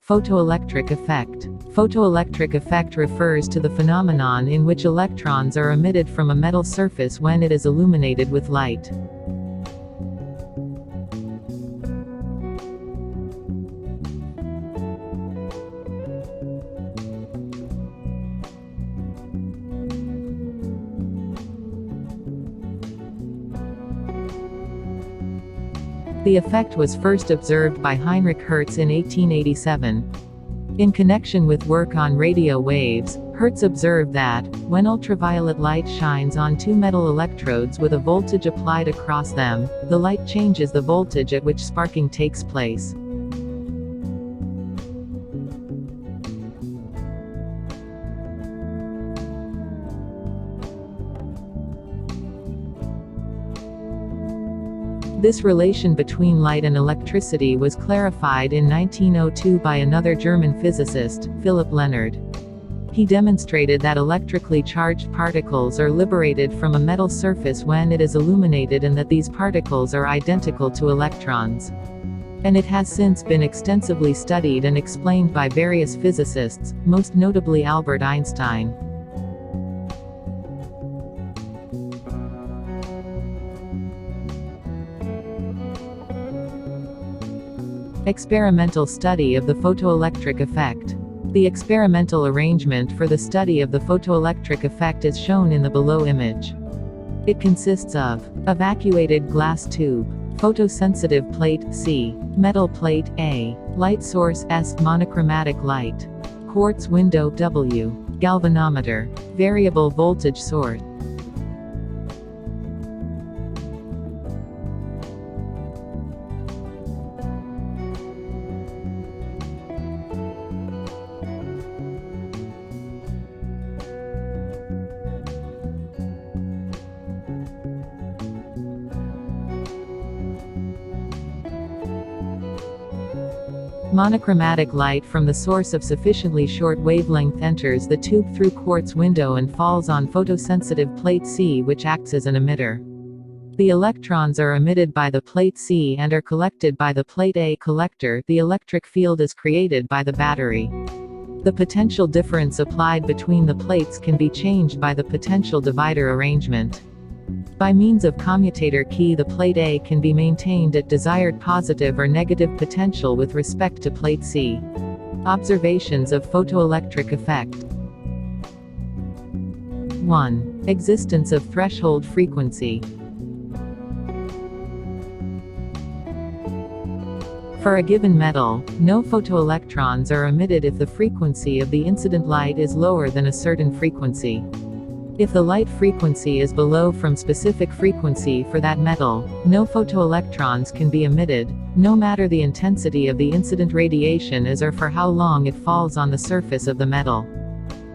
Photoelectric effect. Photoelectric effect refers to the phenomenon in which electrons are emitted from a metal surface when it is illuminated with light. The effect was first observed by Heinrich Hertz in 1887. In connection with work on radio waves, Hertz observed that, when ultraviolet light shines on two metal electrodes with a voltage applied across them, the light changes the voltage at which sparking takes place. This relation between light and electricity was clarified in 1902 by another German physicist, Philipp Lenard. He demonstrated that electrically charged particles are liberated from a metal surface when it is illuminated and that these particles are identical to electrons. And it has since been extensively studied and explained by various physicists, most notably Albert Einstein. Experimental study of the photoelectric effect. The experimental arrangement for the study of the photoelectric effect is shown in the below image. It consists of evacuated glass tube, photosensitive plate C, metal plate A, light source S, monochromatic light, quartz window W, galvanometer, variable voltage source. Monochromatic light from the source of sufficiently short wavelength enters the tube through quartz window and falls on photosensitive plate C, which acts as an emitter. The electrons are emitted by the plate C and are collected by the plate A collector. The electric field is created by the battery. The potential difference applied between the plates can be changed by the potential divider arrangement. By means of commutator key, the plate A can be maintained at desired positive or negative potential with respect to plate C. Observations of photoelectric effect. 1. Existence of threshold frequency. For a given metal, no photoelectrons are emitted if the frequency of the incident light is lower than a certain frequency. If the light frequency is below from specific frequency for that metal, no photoelectrons can be emitted, no matter the intensity of the incident radiation is or for how long it falls on the surface of the metal.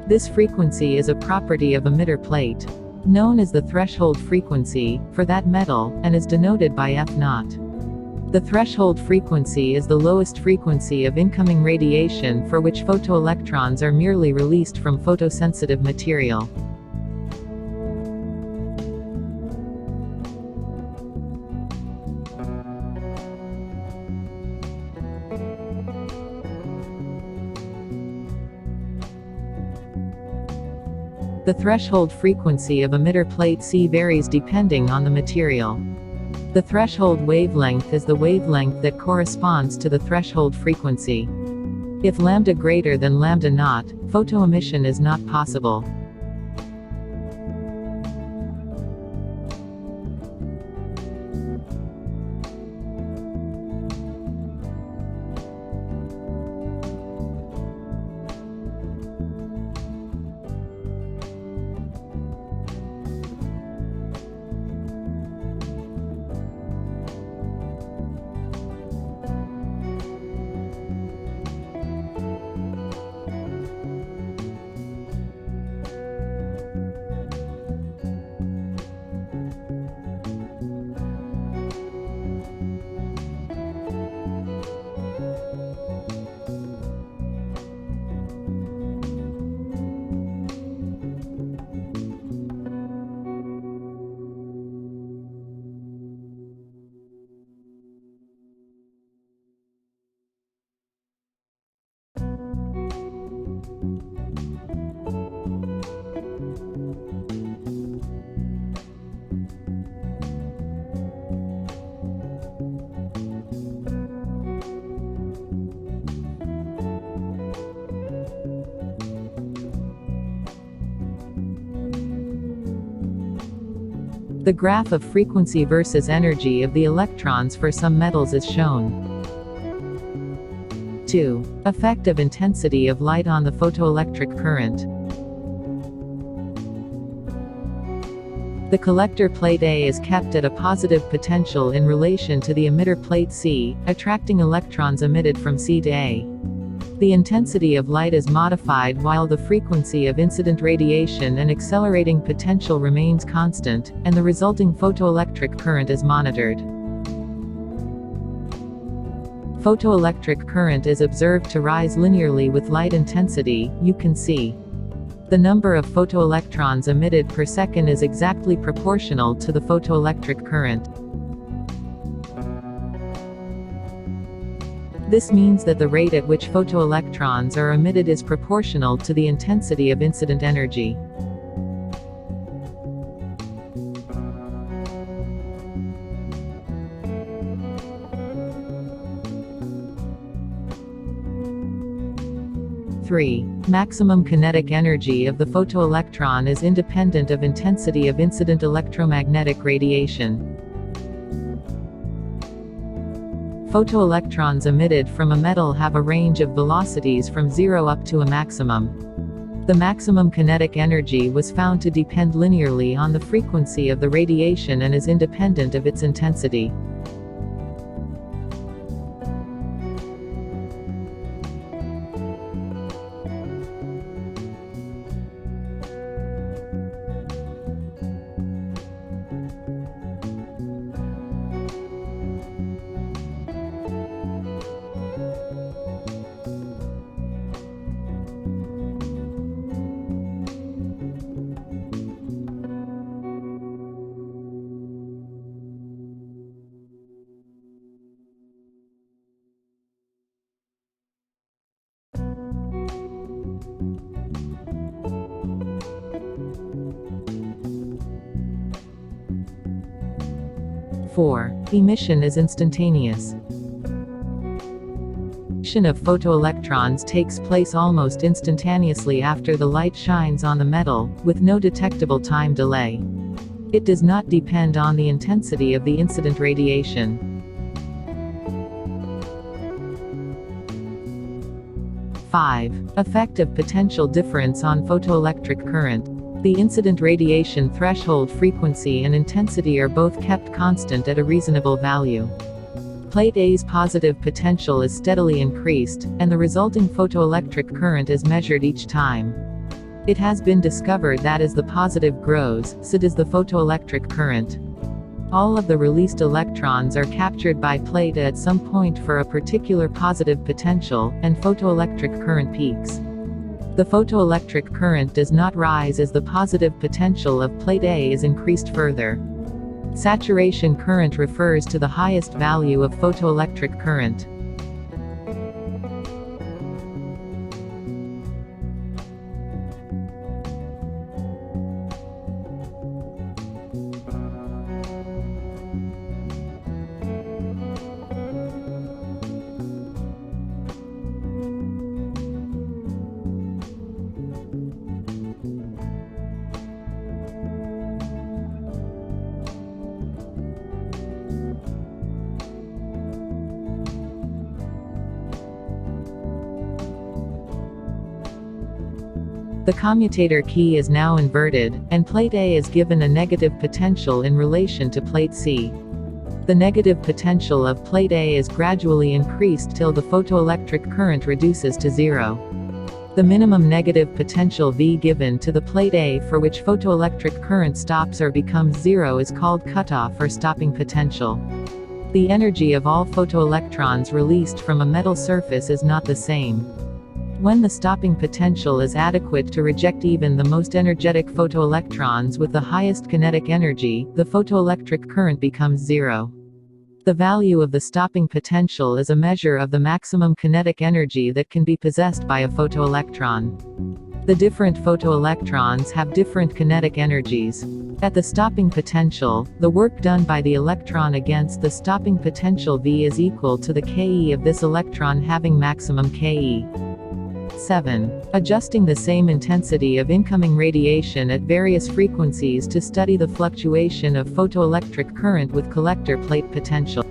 This frequency is a property of emitter plate, known as the threshold frequency, for that metal, and is denoted by F0. The threshold frequency is the lowest frequency of incoming radiation for which photoelectrons are merely released from photosensitive material. The threshold frequency of emitter plate C varies depending on the material. The threshold wavelength is the wavelength that corresponds to the threshold frequency. If lambda greater than lambda naught, photoemission is not possible. The graph of frequency versus energy of the electrons for some metals is shown. 2. Effect of intensity of light on the photoelectric current. The collector plate A is kept at a positive potential in relation to the emitter plate C, attracting electrons emitted from C to A. The intensity of light is modified while the frequency of incident radiation and accelerating potential remains constant, and the resulting photoelectric current is monitored. Photoelectric current is observed to rise linearly with light intensity. You can see the number of photoelectrons emitted per second is exactly proportional to the photoelectric current. This means that the rate at which photoelectrons are emitted is proportional to the intensity of incident energy. Maximum kinetic energy of the photoelectron is independent of intensity of incident electromagnetic radiation. Photoelectrons emitted from a metal have a range of velocities from 0 up to a maximum. The maximum kinetic energy was found to depend linearly on the frequency of the radiation and is independent of its intensity. Emission is instantaneous. Emission of photoelectrons takes place almost instantaneously after the light shines on the metal, with no detectable time delay. It does not depend on the intensity of the incident radiation. 5. Effect of potential difference on photoelectric current. The incident radiation threshold frequency and intensity are both kept constant at a reasonable value. Plate A's positive potential is steadily increased, and the resulting photoelectric current is measured each time. It has been discovered that as the positive grows, so does the photoelectric current. All of the released electrons are captured by plate A at some point for a particular positive potential, and photoelectric current peaks. The photoelectric current does not rise as the positive potential of plate A is increased further. Saturation current refers to the highest value of photoelectric current. The commutator key is now inverted, and plate A is given a negative potential in relation to plate C. The negative potential of plate A is gradually increased till the photoelectric current reduces to 0. The minimum negative potential V given to the plate A for which photoelectric current stops or becomes 0 is called cutoff or stopping potential. The energy of all photoelectrons released from a metal surface is not the same. When the stopping potential is adequate to reject even the most energetic photoelectrons with the highest kinetic energy, the photoelectric current becomes 0. The value of the stopping potential is a measure of the maximum kinetic energy that can be possessed by a photoelectron. The different photoelectrons have different kinetic energies. At the stopping potential, the work done by the electron against the stopping potential V is equal to the Ke of this electron having maximum Ke. 7. Adjusting the same intensity of incoming radiation at various frequencies to study the fluctuation of photoelectric current with collector plate potential.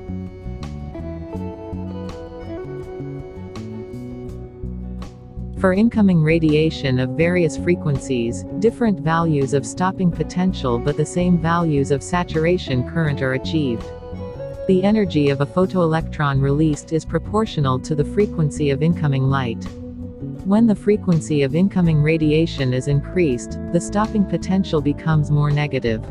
For incoming radiation of various frequencies, different values of stopping potential but the same values of saturation current are achieved. The energy of a photoelectron released is proportional to the frequency of incoming light. When the frequency of incoming radiation is increased, the stopping potential becomes more negative.